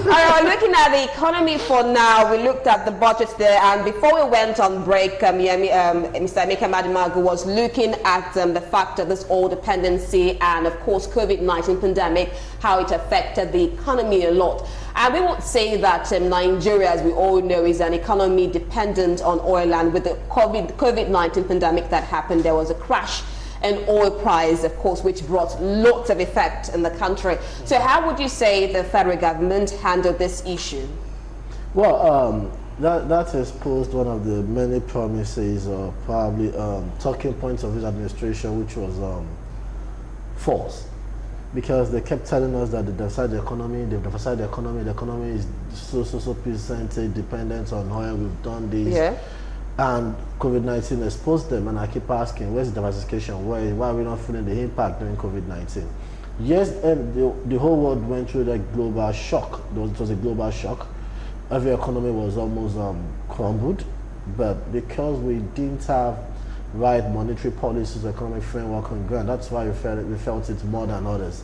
right, looking at the economy for now, we looked at the budget there, and before we went on break, Mr. Emeka Madimagu was looking at the fact of this oil dependency and, of course, COVID-19 pandemic, how it affected the economy a lot. And we would say that Nigeria, as we all know, is an economy dependent on oil, and with the COVID-19 pandemic that happened, there was a crash in oil price, of course, which brought lots of effect in the country. So how would you say the federal government handled this issue? Well, that has posed one of the many promises or probably talking points of this administration, which was false. Because they kept telling us that they've diversified the economy, the economy is so percentage dependent on oil, we've done this. Yeah. And COVID-19 exposed them, and I keep asking, where's the diversification? Why are we not feeling the impact during COVID-19? Yes, the whole world went through that global shock. It was a global shock. Every economy was almost crumbled, but because we didn't have right monetary policies, economic framework on ground, that's why we felt it more than others.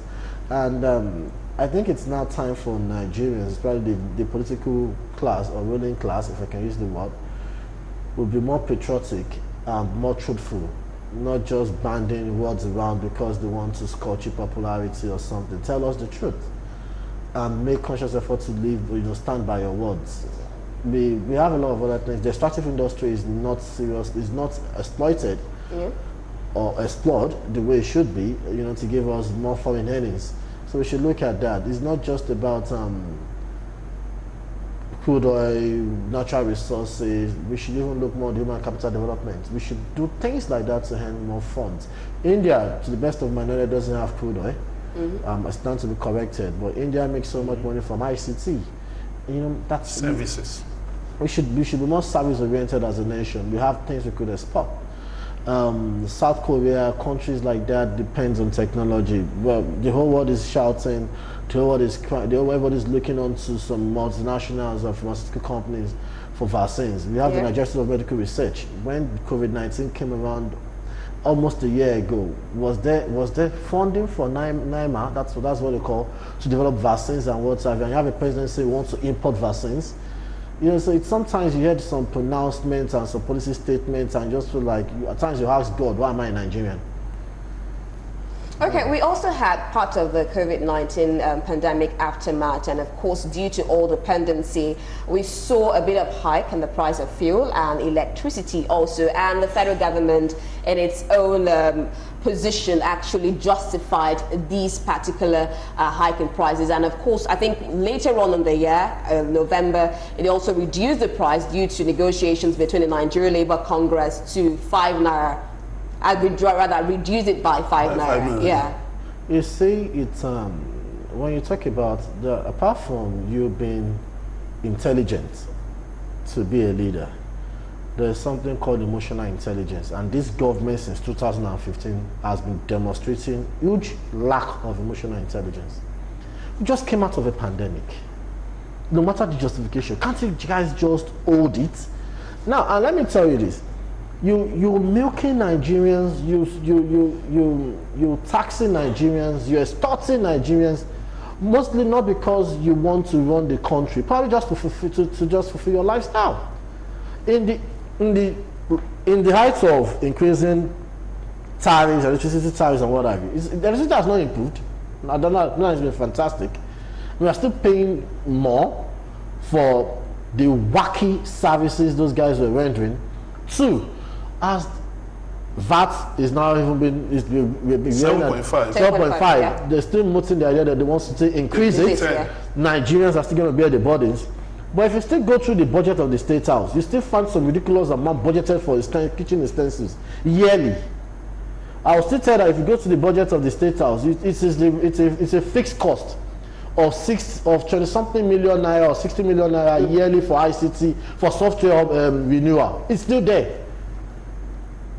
And I think it's now time for Nigerians, probably the political class or ruling class, if I can use the word, will be more patriotic and more truthful, not just banding words around because they want to score cheap popularity or something. Tell us the truth and make conscious effort to live, stand by your words. We have a lot of other things. The extractive industry is not serious, is not exploited or explored the way it should be, to give us more foreign earnings. So we should look at that. It's not just about crude oil, natural resources. We should even look more at human capital development. We should do things like that to earn more funds. India, to the best of my knowledge, doesn't have crude oil. I stand to be corrected, but India makes so much money from ICT. That's services. We should be more service oriented as a nation. We have things we could export. South Korea, countries like that depends on technology. Well, the whole world is shouting. The whole world is crying. Everybody is looking onto some multinationals or pharmaceutical companies for vaccines. We have the Nigeria Institute of Medical Research. When COVID-19 came around almost a year ago, was there funding for NIMA? That's what they call, to develop vaccines and what have you. And you have a president say he wants to import vaccines. So it's sometimes you hear some pronouncements and some policy statements and just feel like, at times you ask God, why am I Nigerian? Okay, we also had part of the COVID-19 pandemic aftermath, and of course, due to oil dependency, we saw a bit of hike in the price of fuel and electricity also, and the federal government in its own position actually justified these particular hike in prices. And of course, I think later on in the year, November, it also reduced the price due to negotiations between the Nigeria Labour Congress to 5 naira. I would rather reduce it by 5 naira. Yeah. You see, it's when you talk about apart from you being intelligent to be a leader, there's something called emotional intelligence, and this government since 2015 has been demonstrating huge lack of emotional intelligence. We just came out of a pandemic. No matter the justification, can't you guys just hold it? Now, and let me tell you this. You're milking Nigerians, you taxing Nigerians, you're extorting Nigerians, mostly not because you want to run the country, probably just to fulfill your lifestyle. In the height of increasing tariffs, electricity tariffs and what have you, the electricity has not improved. I don't know, it's been fantastic. We are still paying more for the wacky services those guys were rendering. 2, as VAT is now even been 7.5. Yeah. They're still mooting the idea that they want to increase it. Yeah. Nigerians are still going to bear the burdens. But if you still go through the budget of the State House, you still find some ridiculous amount budgeted for kitchen expenses yearly. I will still tell that if you go to the budget of the State House, it's a fixed cost of 20-something million naira or 60 million naira yearly for ICT, for software renewal. It's still there.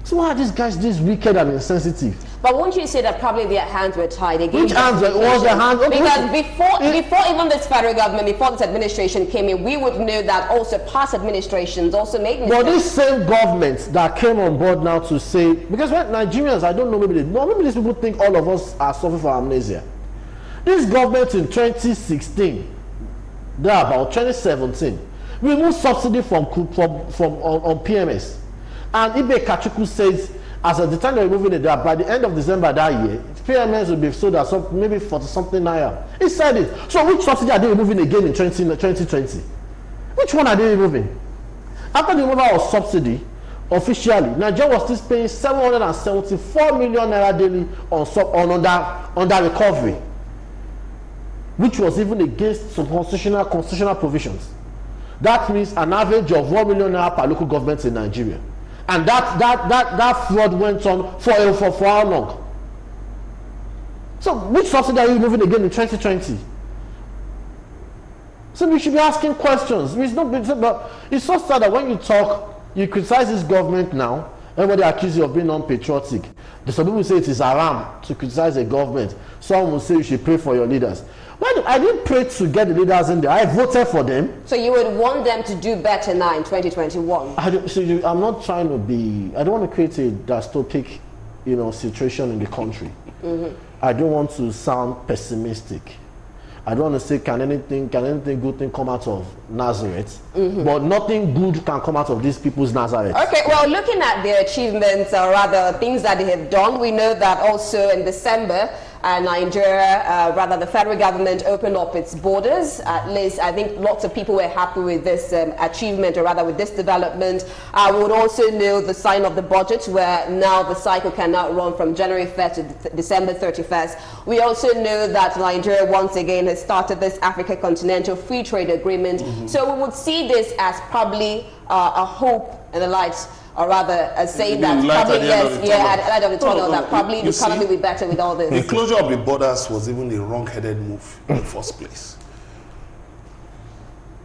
So why are these guys this wicked and insensitive? But won't you say that probably their hands were tied again? Which hands? Was their hands? Okay. Because before even this federal government, before this administration came in, we would know that also past administrations also made mistakes. But this same government that came on board now to say, because when Nigerians, I don't know, maybe these people think all of us are suffering from amnesia. This government in 2016 there about 2017, we removed subsidy from on PMS. And Ibe Kachuku says, as at the time they're removing it, that by the end of December that year, PMS will be sold at maybe 40 something naira. He said it. So which subsidy are they removing again in 2020? Which one are they removing? After the removal of subsidy, officially, Nigeria was still paying 774 million naira daily under recovery, which was even against some constitutional provisions. That means an average of 1 million naira per local government in Nigeria. And that fraud went on for how long? So which subsidy are you removing again in 2020? So we should be asking questions. It's so sad that when you talk, you criticize this government now, everybody accuses you of being unpatriotic. Some people say it is haram to criticize a government. Some will say you should pray for your leaders. Well, I didn't pray to get the leaders in there. I voted for them. So you would want them to do better now in 2021? I'm not trying to be, I don't want to create a dystopic, situation in the country. I don't want to sound pessimistic. I don't want to say can anything good thing come out of Nazareth, but nothing good can come out of these people's Nazareth. Okay, well, looking at their achievements, or rather things that they have done, we know that also in December, Nigeria, the federal government opened up its borders. At least I think lots of people were happy with this achievement, or rather with this development. We would also know the sign of the budget, where now the cycle can now run from January 1st to December 31st. We also know that Nigeria once again has started this Africa Continental Free Trade Agreement. So we would see this as probably a hope in the light, or rather saying that probably at the end of the tunnel, that probably the economy will be better with all this. The closure of the borders was even a wrong-headed move in the first place.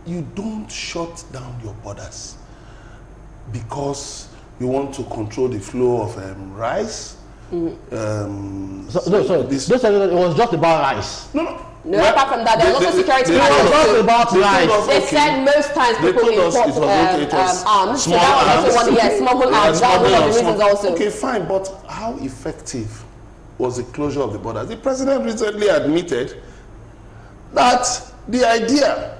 You don't shut down your borders because you want to control the flow of rice. It was just about rice. No, apart from that, there's also security matters. They said most times people import arms, so that was also smuggle arms. That was one of the reasons also. Okay, fine, but how effective was the closure of the borders? The president recently admitted that the idea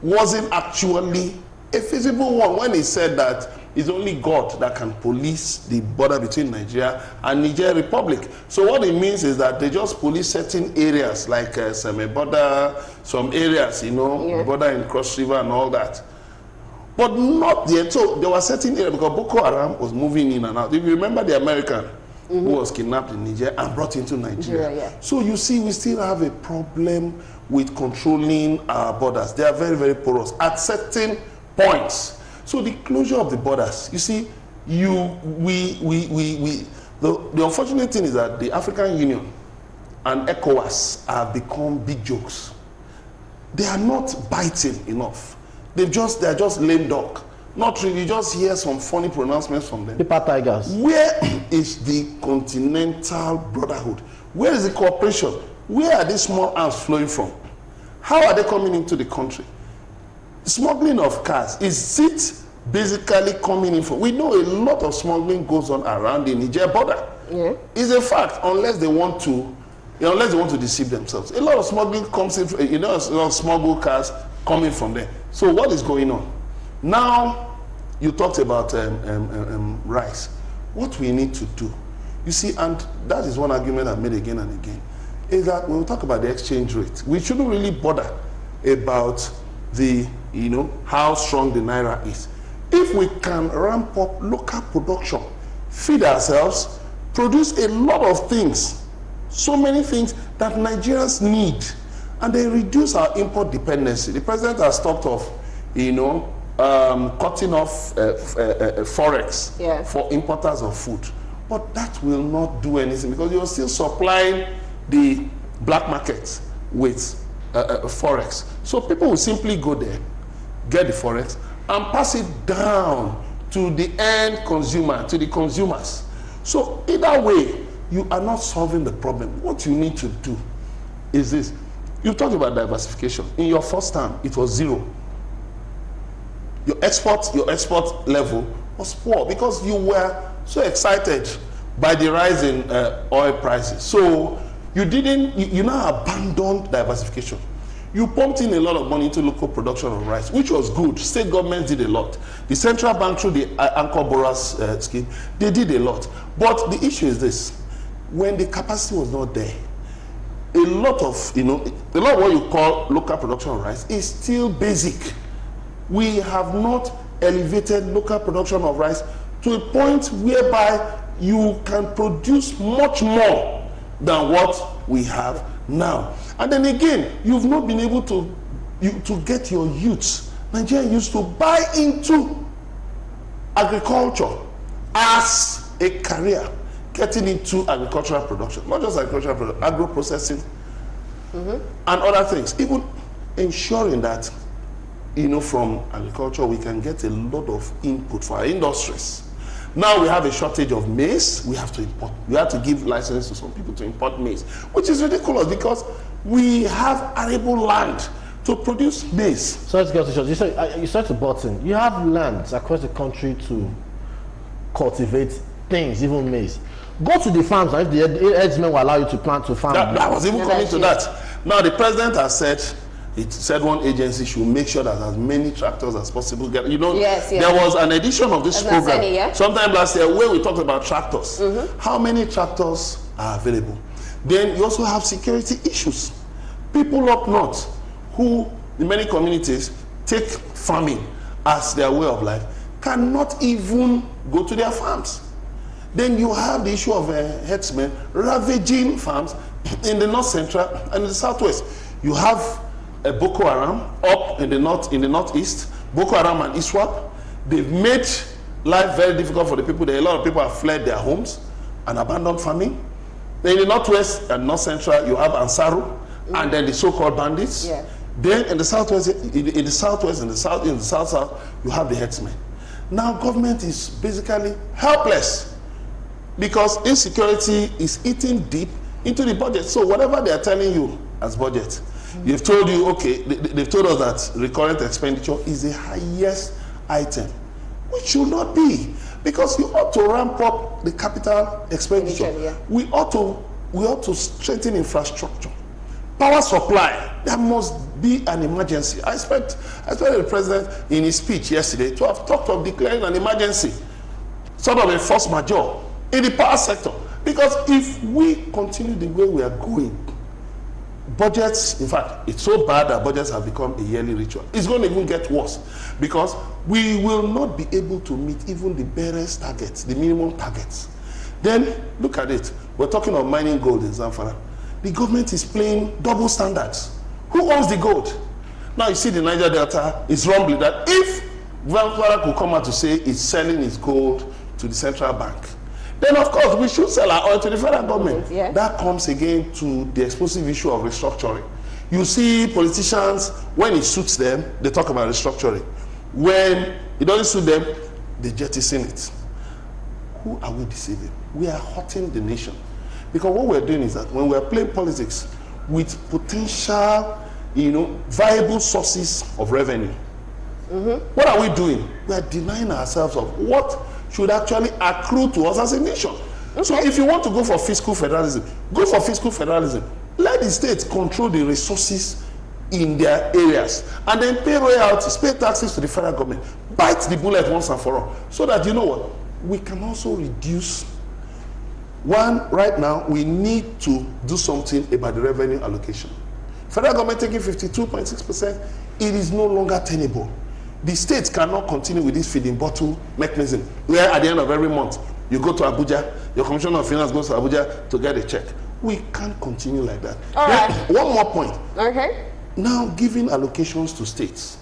wasn't actually a feasible one when he said that it's only God that can police the border between Nigeria and Niger Republic. So what it means is that they just police certain areas like Seme-Border, some areas, border in Cross River and all that. But not yet. So there were certain areas because Boko Haram was moving in and out. If you remember the American who was kidnapped in Niger and brought into Nigeria. So you see, we still have a problem with controlling our borders. They are very, very porous at certain points. So the closure of the borders, you see, the unfortunate thing is that the African Union and ECOWAS have become big jokes. They are not biting enough. They are just lame duck. Not really, you just hear some funny pronouncements from them. Paper tigers. Where is the continental brotherhood? Where is the cooperation? Where are these small arms flowing from? How are they coming into the country? Smuggling of cars, is it basically coming in from? We know a lot of smuggling goes on around the Niger border. It's a fact, unless they want to deceive themselves. A lot of smuggling comes in, a lot of smuggled cars coming from there. So what is going on? Now, you talked about rice. What we need to do, you see, and that is one argument I've made again and again, is that when we talk about the exchange rate, we shouldn't really bother about how strong the Naira is. If we can ramp up local production, feed ourselves, produce a lot of things, so many things that Nigerians need, and they reduce our import dependency. The president has talked of, cutting off forex for importers of food. But that will not do anything because you're still supplying the black market with forex. So people will simply go there, get the forex, and pass it down to the end consumer, to the consumers. So either way, you are not solving the problem. What you need to do is this. You talked about diversification. In your first term, it was zero. Your export level was poor because you were so excited by the rise in oil prices. So you now abandoned diversification. You pumped in a lot of money into local production of rice, which was good. State governments did a lot. The central bank through the Anchor Borrowers scheme, they did a lot. But the issue is this: when the capacity was not there, a lot of what you call local production of rice is still basic. We have not elevated local production of rice to a point whereby you can produce much more than what we have now. And then again, you've not been able to get your youths, Nigerian youths, to buy into agriculture as a career, getting into agricultural production, not just agricultural production, agro-processing, and other things, even ensuring that from agriculture we can get a lot of input for our industries. Now we have a shortage of maize. We have to import. We have to give license to some people to import maize, which is ridiculous because we have arable land to produce maize. So let's get to short. You said to Button, you have lands across the country to cultivate things, even maize. Go to the farms, and if the herdsmen will allow you to plant to farm. That was even coming to that. Now the president has said, it said one agency should make sure that as many tractors as possible get. Yes. There was an edition of this program Sometime last year where we talked about tractors. How many tractors are available? Then you also have security issues. People up north who, in many communities, take farming as their way of life cannot even go to their farms. Then you have the issue of herdsmen ravaging farms in the north central and in the southwest. You have Boko Haram up in the northeast, Boko Haram and ISWAP. They've made life very difficult for the people there. A lot of people have fled their homes and abandoned farming. Then in the northwest and north central, you have Ansaru and then the so-called bandits. Yeah. Then in the southwest, in the southwest, in the south, you have the herdsmen. Now government is basically helpless because insecurity is eating deep into the budget. So whatever they are telling you as budget, they've told you, okay, they've told us that recurrent expenditure is the highest item, which should not be, because you ought to ramp up the capital expenditure. We ought to strengthen infrastructure, power supply. There must be an emergency. I expect the president in his speech yesterday to have talked of declaring an emergency, sort of a force majeure in the power sector, because if we continue the way we are going, budgets, in fact, it's so bad that budgets have become a yearly ritual. It's going to even get worse because we will not be able to meet even the barest targets, the minimum targets. Then look at it. We're talking of mining gold in Zamfara. The government is playing double standards. Who owns the gold? Now you see the Niger Delta is rumbling that if Zamfara could come out to say it's selling its gold to the central bank, then of course we should sell our oil to the federal government. Yeah. That comes again to the explosive issue of restructuring. You see politicians, when it suits them, they talk about restructuring. When it doesn't suit them, they jettison it. Who are we deceiving? We are hurting the nation. Because what we're doing is that when we're playing politics with potential, viable sources of revenue, what are we doing? We are denying ourselves of what should actually accrue to us as a nation. So if you want to go for fiscal federalism, go for fiscal federalism. Let the states control the resources in their areas and then pay royalties, pay taxes to the federal government. Bite the bullet once and for all, so that we can also reduce. One, right now, we need to do something about the revenue allocation. Federal government taking 52.6%, it is no longer tenable. The states cannot continue with this feeding bottle mechanism, where at the end of every month, you go to Abuja, your Commissioner of Finance goes to Abuja to get a check. We can't continue like that. All right. One more point. Okay. Now, giving allocations to states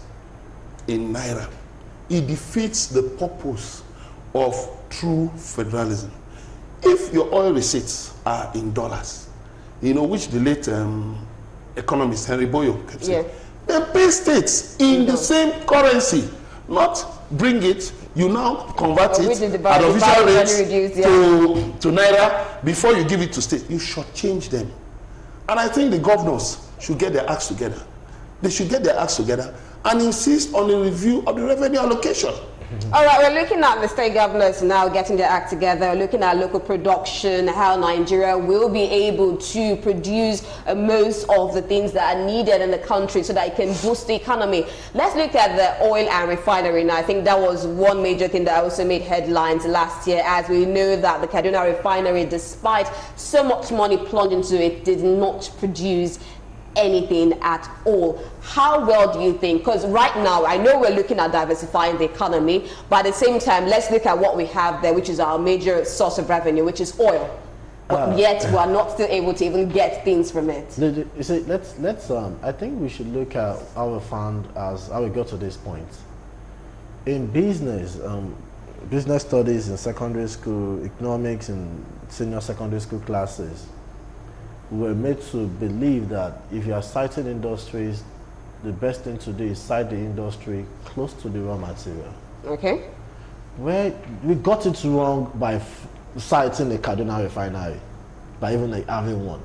in Naira, it defeats the purpose of true federalism. If your oil receipts are in dollars, which the late economist Henry Boyo kept saying, then pay states in the same currency, not bring it, you now convert it at official rates to Naira before you give it to state. You should change them. And I think the governors should get their acts together. They should get their acts together and insist on a review of the revenue allocation. All right, we're looking at the state governors now getting their act together, looking at local production, how Nigeria will be able to produce most of the things that are needed in the country so that it can boost the economy. Let's look at the oil and refinery now. I think that was one major thing that also made headlines last year, as we know that the Kaduna refinery, despite so much money plunged into it, did not produce anything at all. How well do you think? Because right now, I know we're looking at diversifying the economy, but at the same time, let's look at what we have there, which is our major source of revenue, which is oil. But yet, we are not still able to even get things from it. You see, let's. I think we should look at our fund as how we got to this point. In business, business studies in secondary school, economics in senior secondary school classes, we were made to believe that if you are citing industries, the best thing to do is cite the industry close to the raw material. Okay. Where we got it wrong by citing a Kaduna refinery, by even like having one.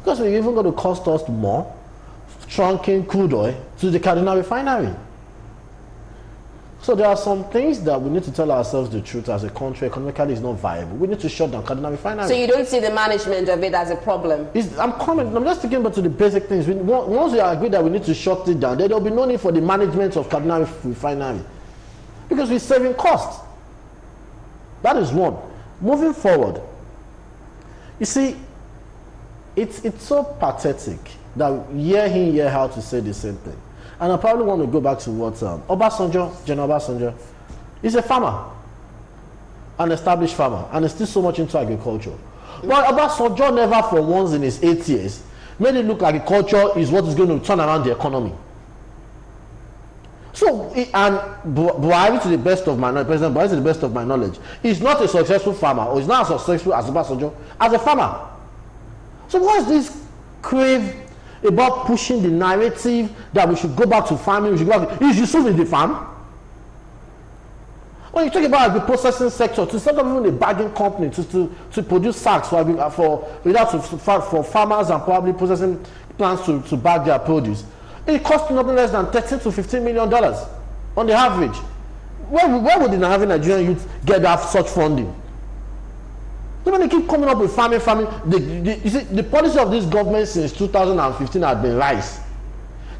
Because we're even going to cost us more trunking crude oil to the Kaduna refinery. So there are some things that we need to tell ourselves the truth as a country. Economically, is not viable. We need to shut down Kaduna refinery. So you don't see the management of it as a problem? I'm just thinking about the basic things. Once we agree that we need to shut it down, there will be no need for the management of Kaduna refinery, because we're saving costs. That is one. Moving forward, you see, it's so pathetic that year in, year out to say the same thing. And I probably want to go back to what Obasanjo, General Obasanjo, is a farmer, an established farmer, and is still so much into agriculture. But Obasanjo never for once in his 8 years made it look like agriculture is what is going to turn around the economy. So, and Buhari, to the best of my knowledge, President Buhari, to the best of my knowledge, is not a successful farmer, or is not as successful as Obasanjo as a farmer. So what is this crave about pushing the narrative that we should go back to farming? We should go back. Is Yusuf in the farm? When you talk about the processing sector, to set up even a bagging company to produce sacks for farmers and probably processing plants to bag their produce, it costs nothing less than $13 to $15 million on the average. Where would the Nigerian youth get that such funding? So when they keep coming up with farming, you see, the policy of this government since 2015 has been rice.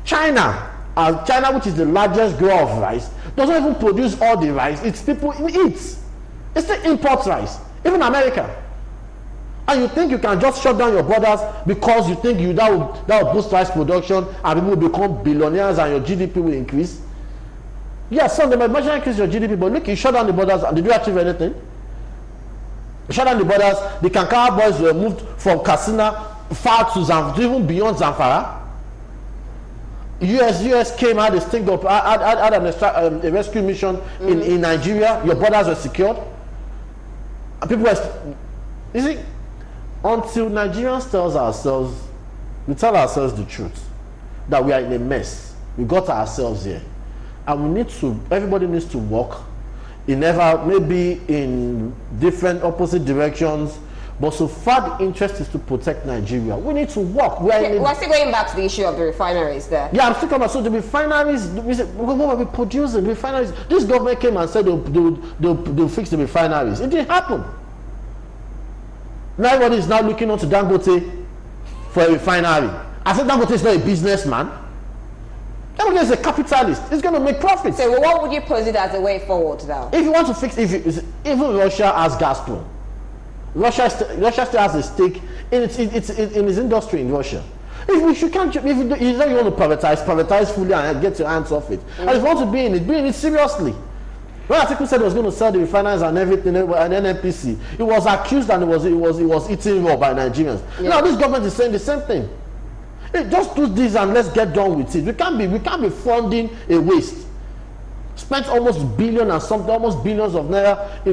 China, which is the largest grower of rice, doesn't even produce all the rice its people eat. It still imports rice. Even America. And you think you can just shut down your borders because you think that will boost rice production and people will become billionaires and your GDP will increase? Yes, some of them might increase your GDP, but look, you shut down the borders and did you achieve anything? You shut down the borders, the Kankara boys were moved from Katsina far to Zamfara, even beyond Zamfara. US came, had a sting up, had a rescue mission in Nigeria. Your borders were secured. And people were, you see, until Nigerians we tell ourselves the truth, that we are in a mess. We got ourselves here. And everybody needs to work maybe in different opposite directions, but so far the interest is to protect Nigeria. We need to work. We're still going back to the issue of the refineries there. Yeah, I'm still coming. So the refineries, what are we producing? The refineries. This government came and said they'll fix the refineries. It didn't happen. Now everybody is now looking on to Dangote for a refinery. I said Dangote is not a businessman. Dangote is a capitalist. He's going to make profits. So what would you posit as a way forward now? If you want to fix, even Russia has Gazprom. Russia still has a stake in its industry in Russia. If you want to privatize fully and get your hands off it. And if you want to be in it seriously. When Atiku said he was going to sell the refiners and everything, and NNPC, it was accused and it was eaten raw by Nigerians. Yeah. Now this government is saying the same thing. Just do this and let's get done with it. We can't be funding a waste. Spent almost billions of naira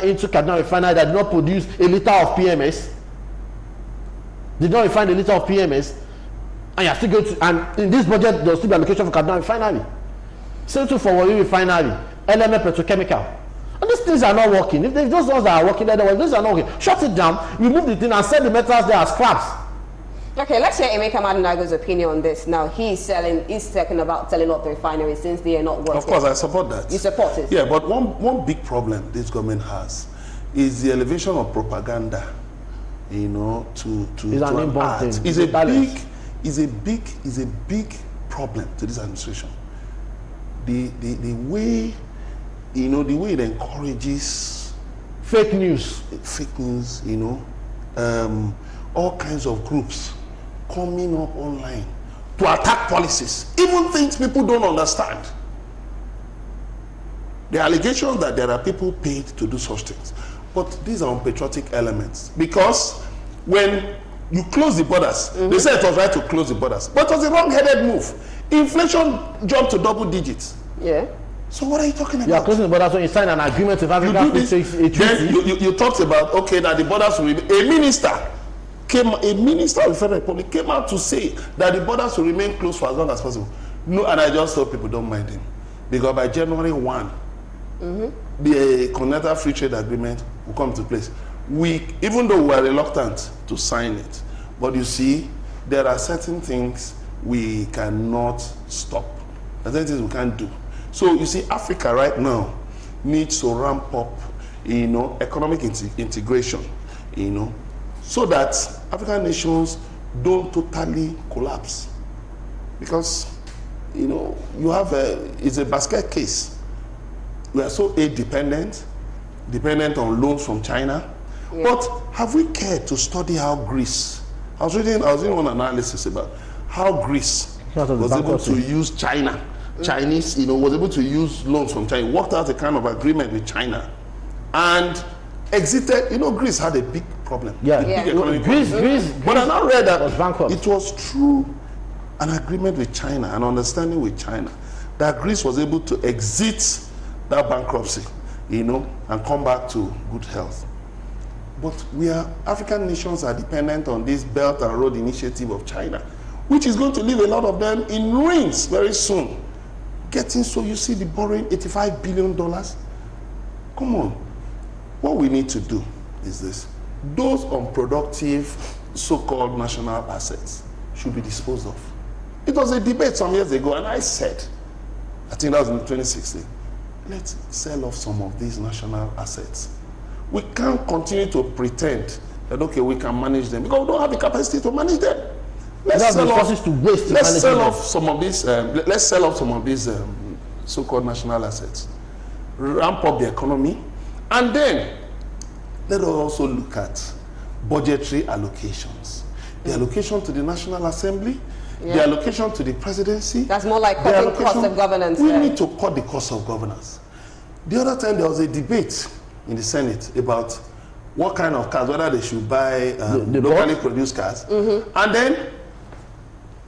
into Kaduna refinery that did not produce a liter of PMS. Did not refine a liter of PMS, and you are still going to. And in this budget, there will still be allocation for Kaduna refinery. Same too for Warri refinery, LMA Petrochemical. And these things are not working. If those ones that are working, those are not working. Shut it down, remove the thing, and sell the metals there as scraps. Okay, let's hear Emeka Madinago's opinion on this. Now, he's talking about selling off the refinery since they are not working. Of course, I support that. You support it? Yeah, but one big problem this government has is the elevation of propaganda, you know, to an inborn art. thing. Is a big problem to this administration. The way, you know, the way it encourages Fake news. you know, all kinds of groups coming up online to attack policies, even things people don't understand. The allegations that there are people paid to do such things, but these are unpatriotic elements, because when you close the borders, they said it was right to close the borders, but it was a wrong-headed move. Inflation jumped to double digits. Yeah. So what are you talking about? You are closing the borders when you sign an agreement with Africa Free Trade. Then you talked about, okay, that the borders will remain. A minister of the Federal Republic came out to say that the borders will remain closed for as long as possible. No, and I just thought people don't mind him, because by January 1, the Continental Free Trade Agreement will come into place. Even though we are reluctant to sign it, but you see, there are certain things we cannot stop. There are certain things we can't do. So you see, Africa right now needs to ramp up, you know, economic integration, you know, so that African nations don't totally collapse. Because, you know, it's a basket case. We are so aid dependent on loans from China. Yeah. But have we cared to study how Greece? I was reading one analysis about how Greece was able to use Chinese, you know, was able to use loans from China, worked out a kind of agreement with China, and exited. You know, Greece had a big problem. Yeah, big economic Greece. But I now read that it was through an agreement with China, an understanding with China, that Greece was able to exit that bankruptcy, you know, and come back to good health. But African nations are dependent on this Belt and Road Initiative of China, which is going to leave a lot of them in ruins very soon. You see the borrowing, $85 billion. Come on. What we need to do is this. Those unproductive so-called national assets should be disposed of. It was a debate some years ago, and I said, I think that was in 2016, let's sell off some of these national assets. We can't continue to pretend that, okay, we can manage them, because we don't have the capacity to manage them. Let's sell off some of these so-called national assets, ramp up the economy, and then let us also look at budgetary allocations. The allocation to the National Assembly, the allocation to the presidency. That's more like cutting cost of governance. We need to cut the cost of governance. The other time there was a debate in the Senate about what kind of cars, whether they should buy locally produced cars. And then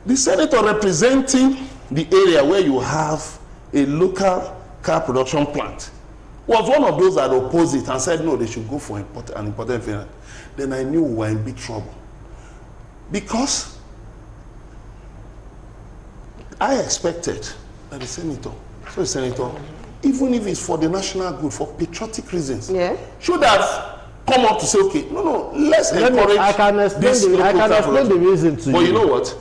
the senator representing the area where you have a local car production plant was one of those that opposed it and said no, they should go for an imported variant. Then I knew we were in big trouble, because I expected that the senator, even if it's for the national good, for patriotic reasons, should have come up to say, okay, no, let's encourage. I can explain the reason to you. But you know what?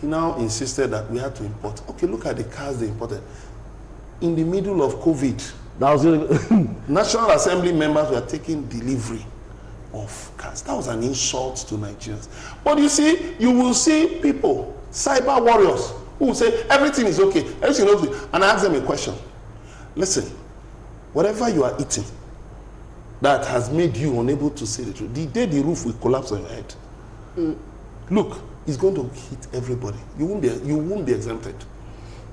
He now insisted that we had to import. Okay, look at the cars they imported. In the middle of COVID, that was really National Assembly members were taking delivery of cars. That was an insult to Nigerians. But you see, you will see people, cyber warriors, who will say everything is okay, everything is okay. And I ask them a question. Listen, whatever you are eating that has made you unable to say the truth, the day the roof will collapse on your head, look, it's going to hit everybody. You won't be exempted.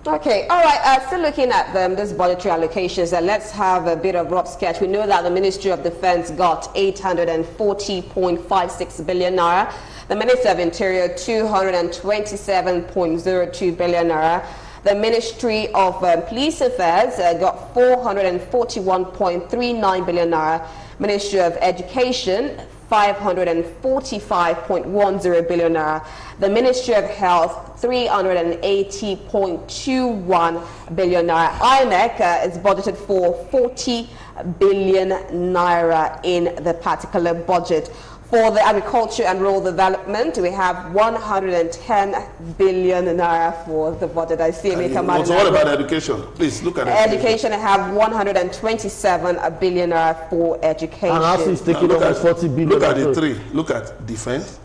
Okay, all right, still looking at this budgetary allocations, let's have a bit of rough sketch. We know that the Ministry of Defense got 840.56 billion naira. The Minister of Interior, 227.02 billion naira. The Ministry of Police Affairs got 441.39 billion naira. Ministry of Education, 545.10 billion naira. The Ministry of Health, 380.21 billion naira. IMEC is budgeted for 40 billion naira in the particular budget. For the agriculture and rural development, we have 110 billion naira for the budget. I see Emeka What Madinago. about education? Please look at Education, I have 127 billion naira for education. And also it's taking Look almost at, 40 billion. look at the across. three. Look at defense,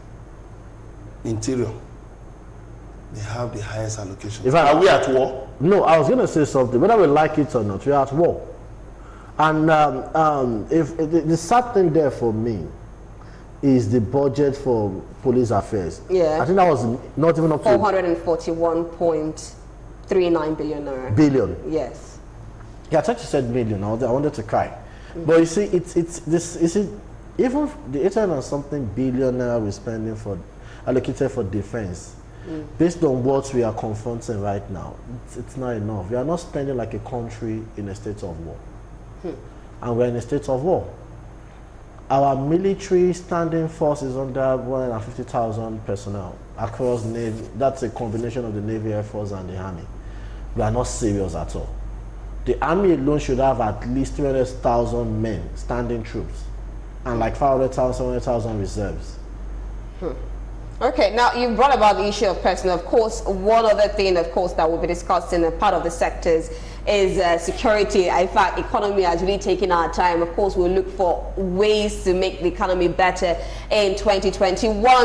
interior. They have the highest allocation. In fact- Are we at war? No, I was going to say something. Whether we like it or not, we are at war. And if the sad thing there for me is the budget for police affairs. Yeah. I think that was not even up to 441.39 billion naira. billion. Yes. Yeah, I thought you said million. I wanted to cry. But you see, it's this. You see, even the 800 and something billion naira we're spending for allocated for defense, based on what we are confronting right now, it's not enough. We are not spending like a country in a state of war, and we're in a state of war. Our military standing force is under 150,000 personnel across Navy. That's a combination of the Navy, Air Force, and the Army. We are not serious at all. The Army alone should have at least 300,000 men, standing troops, and like 500,000, 700,000 reserves. Okay, now you brought about the issue of personnel. Of course, one other thing, of course, that we'll be discussing in part of the sectors is security. In fact, economy has really taken our time. Of course, we'll look for ways to make the economy better in 2021.